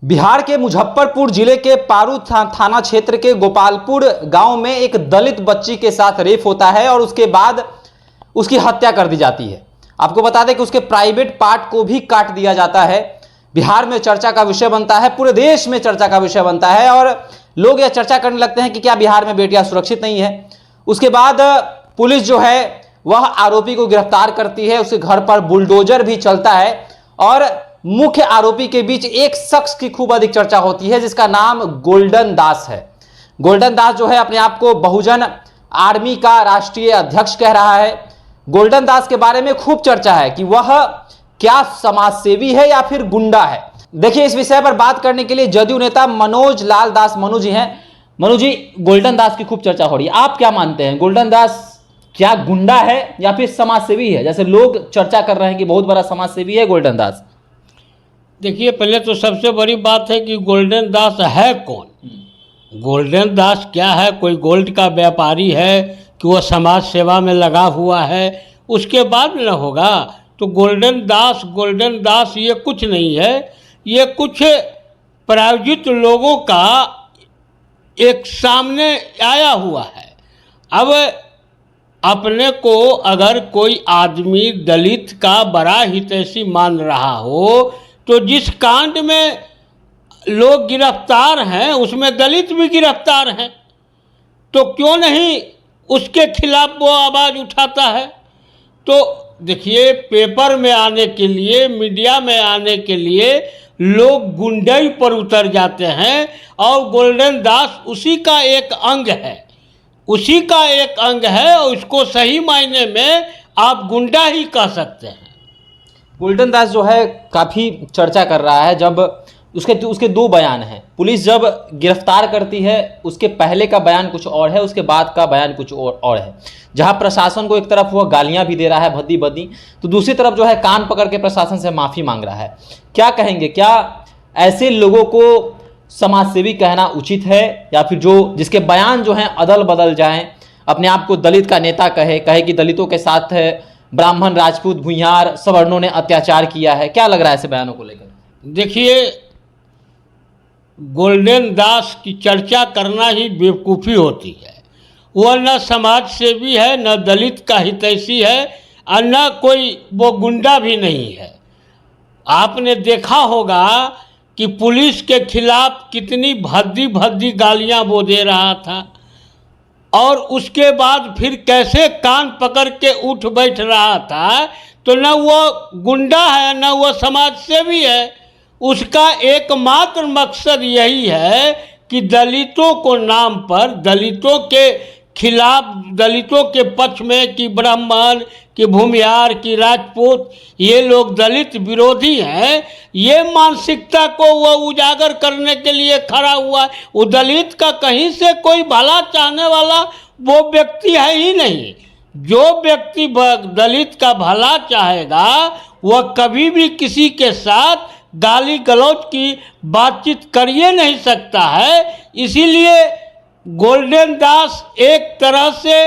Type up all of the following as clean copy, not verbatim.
बिहार के मुजफ्फरपुर जिले के पारू थाना क्षेत्र के गोपालपुर गांव में एक दलित बच्ची के साथ रेप होता है और उसके बाद उसकी हत्या कर दी जाती है। आपको बता दें कि उसके प्राइवेट पार्ट को भी काट दिया जाता है। बिहार में चर्चा का विषय बनता है, पूरे देश में चर्चा का विषय बनता है और लोग यह चर्चा करने लगते हैं कि क्या बिहार में बेटियां सुरक्षित नहीं है। उसके बाद पुलिस जो है वह आरोपी को गिरफ्तार करती है। उसके घर पर बुलडोजर भी चलता है और मुख्य आरोपी के बीच एक शख्स की खूब अधिक चर्चा होती है जिसका नाम गोल्डन दास है। गोल्डन दास जो है अपने आप को बहुजन आर्मी का राष्ट्रीय अध्यक्ष कह रहा है। गोल्डन दास के बारे में खूब चर्चा है कि वह क्या समाजसेवी है या फिर गुंडा है। देखिए, इस विषय पर बात करने के लिए जदयू नेता मनोज लाल दास मनु जी हैं। मनु जी, गोल्डन दास की खूब चर्चा हो रही है, आप क्या मानते हैं, गोल्डन दास क्या गुंडा है या फिर समाजसेवी है? जैसे लोग चर्चा कर रहे हैं कि बहुत बड़ा समाजसेवी है गोल्डन दास। देखिए, पहले तो सबसे बड़ी बात है कि गोल्डन दास है कौन। गोल्डन दास क्या है? कोई गोल्ड का व्यापारी है कि वो समाज सेवा में लगा हुआ है, उसके बाद न होगा। तो गोल्डन दास ये कुछ नहीं है, ये कुछ प्रायोजित लोगों का एक सामने आया हुआ है। अब अपने को अगर कोई आदमी दलित का बड़ा हितैषी मान रहा हो तो जिस कांड में लोग गिरफ्तार हैं उसमें दलित भी गिरफ्तार हैं, तो क्यों नहीं उसके खिलाफ वो आवाज़ उठाता है। तो देखिए, पेपर में आने के लिए, मीडिया में आने के लिए लोग गुंडई पर उतर जाते हैं और गोल्डन दास उसी का एक अंग है, और उसको सही मायने में आप गुंडा ही कह सकते हैं। गोल्डन दास जो है काफ़ी चर्चा कर रहा है। जब उसके दो बयान हैं। पुलिस जब गिरफ्तार करती है उसके पहले का बयान कुछ और है, उसके बाद का बयान कुछ और है। जहां प्रशासन को एक तरफ वह गालियां भी दे रहा है भद्दी भद्दी, तो दूसरी तरफ जो है कान पकड़ के प्रशासन से माफ़ी मांग रहा है। क्या कहेंगे, क्या ऐसे लोगों को समाजसेवी कहना उचित है या फिर जिसके बयान जो हैं अदल बदल जाएं, अपने आप को दलित का नेता कहे कि दलितों के साथ ब्राह्मण, राजपूत, भूमिहार सवर्णों ने अत्याचार किया है? क्या लग रहा है ऐसे बयानों को लेकर? देखिए, गोल्डन दास की चर्चा करना ही बेवकूफ़ी होती है। वह न समाज सेवी है, न दलित का हितैषी है और न कोई वो गुंडा भी नहीं है। आपने देखा होगा कि पुलिस के खिलाफ कितनी भद्दी गालियां वो दे रहा था और उसके बाद फिर कैसे कान पकड़ के उठ बैठ रहा था। तो न वो गुंडा है न वो समाज सेवी है। उसका एकमात्र मकसद यही है कि दलितों को नाम पर, दलितों के खिलाफ, दलितों के पक्ष में कि ब्राह्मण, कि भूमिहार, कि राजपूत ये लोग दलित विरोधी हैं, ये मानसिकता को वह उजागर करने के लिए खड़ा हुआ है। वो दलित का कहीं से कोई भला चाहने वाला वो व्यक्ति है ही नहीं। जो व्यक्ति दलित का भला चाहेगा वह कभी भी किसी के साथ गाली गलौज की बातचीत कर ही नहीं सकता है। इसीलिए गोल्डन दास एक तरह से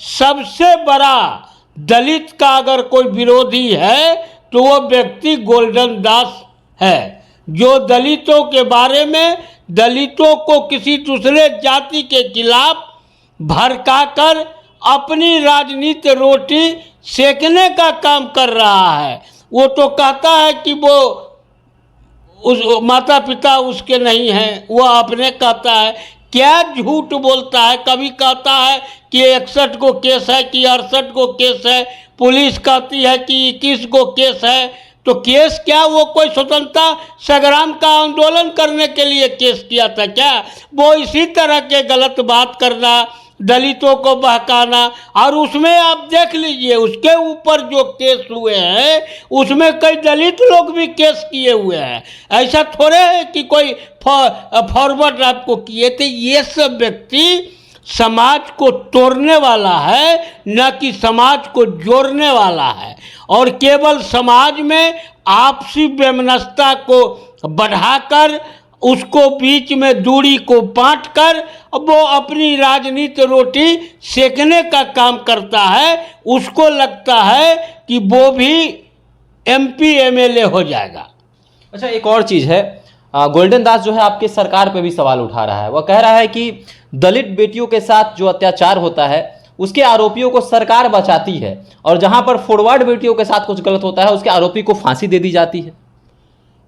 सबसे बड़ा दलित का अगर कोई विरोधी है तो वह व्यक्ति गोल्डन दास है, जो दलितों के बारे में, दलितों को किसी दूसरे जाति के खिलाफ भड़काकर अपनी राजनीति रोटी सेकने का काम कर रहा है। वो तो कहता है कि वो उस माता पिता उसके नहीं हैं, वो अपने कहता है। क्या झूठ बोलता है। कभी कहता है कि 61 को केस है कि 68 को केस है, पुलिस कहती है कि 21 को केस है। तो केस क्या, वो कोई स्वतंत्रता संग्राम का आंदोलन करने के लिए केस किया था क्या? वो इसी तरह के गलत बात करना, दलितों को बहकाना, और उसमें आप देख लीजिए उसके ऊपर जो केस हुए हैं उसमें कई दलित लोग भी केस किए हुए हैं। ऐसा थोड़े है कि कोई फॉरवर्ड आपको किए थे। ये सब व्यक्ति समाज को तोड़ने वाला है, न कि समाज को जोड़ने वाला है, और केवल समाज में आपसी वैमनस्यता को बढ़ाकर, उसको बीच में दूरी को बांट कर वो अपनी राजनीति रोटी सेकने का काम करता है। उसको लगता है कि वो भी MP MLA हो जाएगा। अच्छा, एक और चीज़ है, गोल्डन दास जो है आपके सरकार पे भी सवाल उठा रहा है। वह कह रहा है कि दलित बेटियों के साथ जो अत्याचार होता है उसके आरोपियों को सरकार बचाती है, और जहां पर फॉरवर्ड बेटियों के साथ कुछ गलत होता है उसके आरोपी को फांसी दे दी जाती है।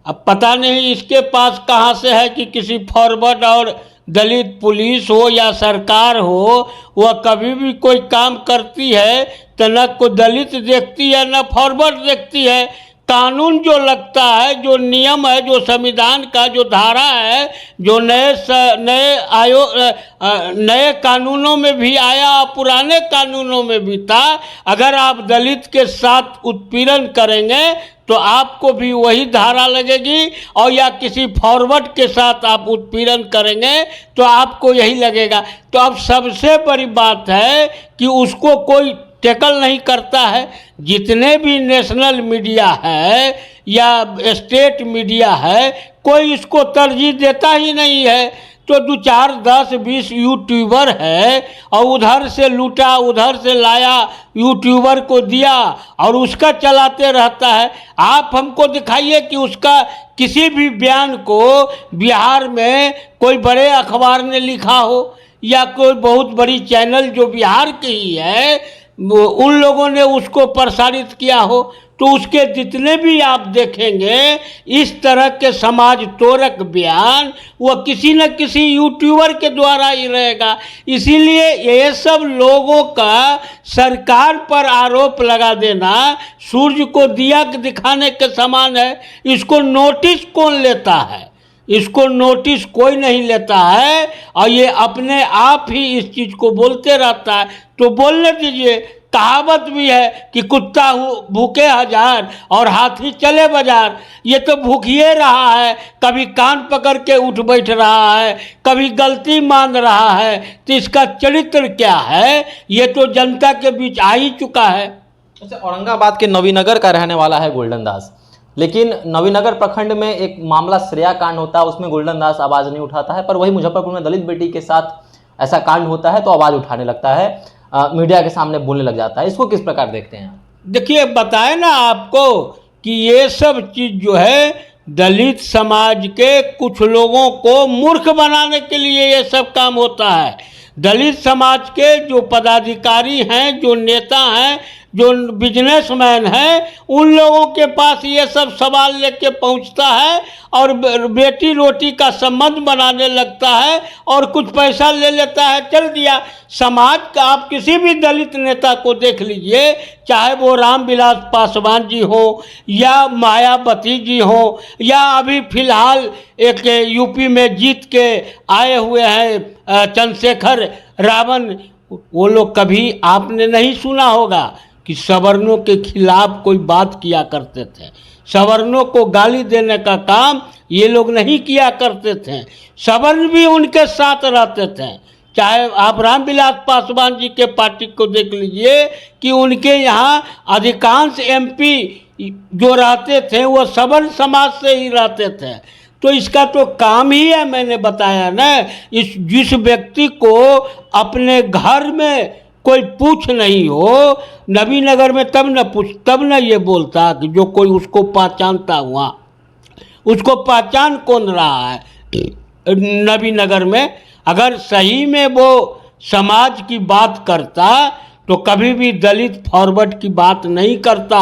अब पता नहीं इसके पास कहाँ से है कि किसी फॉरवर्ड और दलित पुलिस हो या सरकार हो, वह कभी भी कोई काम करती है तो न कोई दलित देखती है न फॉरवर्ड देखती है। कानून जो लगता है, जो नियम है, जो संविधान का जो धारा है, जो नए कानूनों में भी आया और पुराने कानूनों में भी था, अगर आप दलित के साथ उत्पीड़न करेंगे तो आपको भी वही धारा लगेगी, और या किसी फॉरवर्ड के साथ आप उत्पीड़न करेंगे तो आपको यही लगेगा। तो अब सबसे बड़ी बात है कि उसको कोई टैकल नहीं करता है। जितने भी नेशनल मीडिया है या स्टेट मीडिया है, कोई इसको तरजीह देता ही नहीं है। तो 2, 4, 10, 20 यूट्यूबर है और उधर से लूटा उधर से लाया, यूट्यूबर को दिया और उसका चलाते रहता है। आप हमको दिखाइए कि उसका किसी भी बयान को बिहार में कोई बड़े अखबार ने लिखा हो या कोई बहुत बड़ी चैनल जो बिहार की ही है उन लोगों ने उसको प्रसारित किया हो। तो उसके जितने भी आप देखेंगे इस तरह के समाज तोड़क बयान, वह किसी न किसी यूट्यूबर के द्वारा ही रहेगा। इसीलिए ये सब लोगों का सरकार पर आरोप लगा देना सूर्य को दिया दिखाने के समान है। इसको नोटिस कौन लेता है? इसको नोटिस कोई नहीं लेता है, और ये अपने आप ही इस चीज़ को बोलते रहता है। तो बोलने दीजिए। कहावत भी है कि कुत्ता भूखे हजार और हाथी चले बाजार। ये तो भूखिए रहा है, कभी कान पकड़ के उठ बैठ रहा है, कभी गलती मान रहा है। तो इसका चरित्र क्या है ये तो जनता के बीच आ ही चुका है। अच्छा, औरंगाबाद के नवीनगर का रहने वाला है गोल्डन दास, लेकिन नवीनगर प्रखंड में एक मामला श्रेया कांड होता है, उसमें गोल्डन दास आवाज़ नहीं उठाता है। पर वही मुजफ्फरपुर में दलित बेटी के साथ ऐसा कांड होता है तो आवाज़ उठाने लगता है, मीडिया के सामने बोलने लग जाता है। इसको किस प्रकार देखते हैं? देखिए, बताए ना आपको कि ये सब चीज़ जो है दलित समाज के कुछ लोगों को मूर्ख बनाने के लिए ये सब काम होता है। दलित समाज के जो पदाधिकारी हैं, जो नेता हैं, जो बिजनेसमैन हैं, उन लोगों के पास ये सब सवाल लेके पहुंचता है और बेटी रोटी का संबंध बनाने लगता है और कुछ पैसा ले लेता है, चल दिया। समाज का आप किसी भी दलित नेता को देख लीजिए, चाहे वो रामविलास पासवान जी हो या मायावती जी हो या अभी फिलहाल एक यूपी में जीत के आए हुए हैं चंद्रशेखर रावण, वो लोग कभी आपने नहीं सुना होगा कि सवर्णों के खिलाफ कोई बात किया करते थे। सवर्णों को गाली देने का काम ये लोग नहीं किया करते थे। सवर्ण भी उनके साथ रहते थे। चाहे आप रामविलास पासवान जी के पार्टी को देख लीजिए कि उनके यहाँ अधिकांश MP जो रहते थे वो सवर्ण समाज से ही रहते थे। तो इसका तो काम ही है, मैंने बताया ना, जिस व्यक्ति को अपने घर में कोई पूछ नहीं हो, नवीनगर में तब न ये बोलता कि जो कोई उसको पहचानता हुआ। उसको पहचान कौन रहा है नवीनगर में? अगर सही में वो समाज की बात करता तो कभी भी दलित फॉरवर्ड की बात नहीं करता।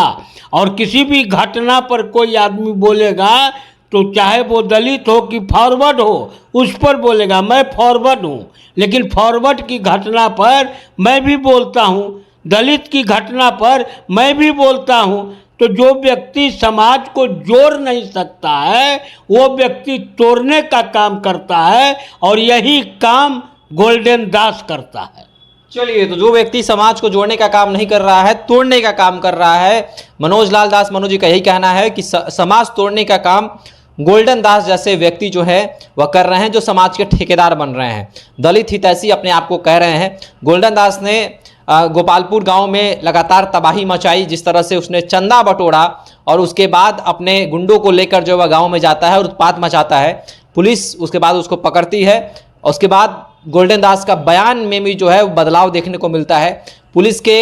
और किसी भी घटना पर कोई आदमी बोलेगा तो चाहे वो दलित हो कि फॉरवर्ड हो, उस पर बोलेगा मैं फॉरवर्ड हूँ। लेकिन फॉरवर्ड की घटना पर मैं भी बोलता हूँ, दलित की घटना पर मैं भी बोलता हूँ। तो जो व्यक्ति समाज को जोड़ नहीं सकता है वो व्यक्ति तोड़ने का काम करता है, और यही काम गोल्डन दास करता है। चलिए, तो जो व्यक्ति समाज को जोड़ने का काम नहीं कर रहा है, तोड़ने का काम कर रहा है, मनोज लाल दास मनोज जी का यही कहना है कि समाज तोड़ने का काम गोल्डन दास जैसे व्यक्ति जो है वह कर रहे हैं, जो समाज के ठेकेदार बन रहे हैं, दलित हितैषी अपने आप को कह रहे हैं। गोल्डन दास ने गोपालपुर गांव में लगातार तबाही मचाई, जिस तरह से उसने चंदा बटोरा और उसके बाद अपने गुंडों को लेकर जो वह गांव में जाता है और उत्पात मचाता है। पुलिस उसके बाद उसको पकड़ती है और उसके बाद गोल्डन दास का बयान में भी जो है बदलाव देखने को मिलता है। पुलिस के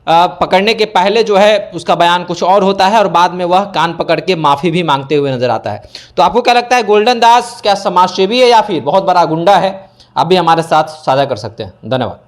पकड़ने के पहले जो है उसका बयान कुछ और होता है और बाद में वह कान पकड़ के माफ़ी भी मांगते हुए नजर आता है। तो आपको क्या लगता है, गोल्डन दास क्या समाजसेवी है या फिर बहुत बड़ा गुंडा है? आप भी हमारे साथ साझा कर सकते हैं। धन्यवाद।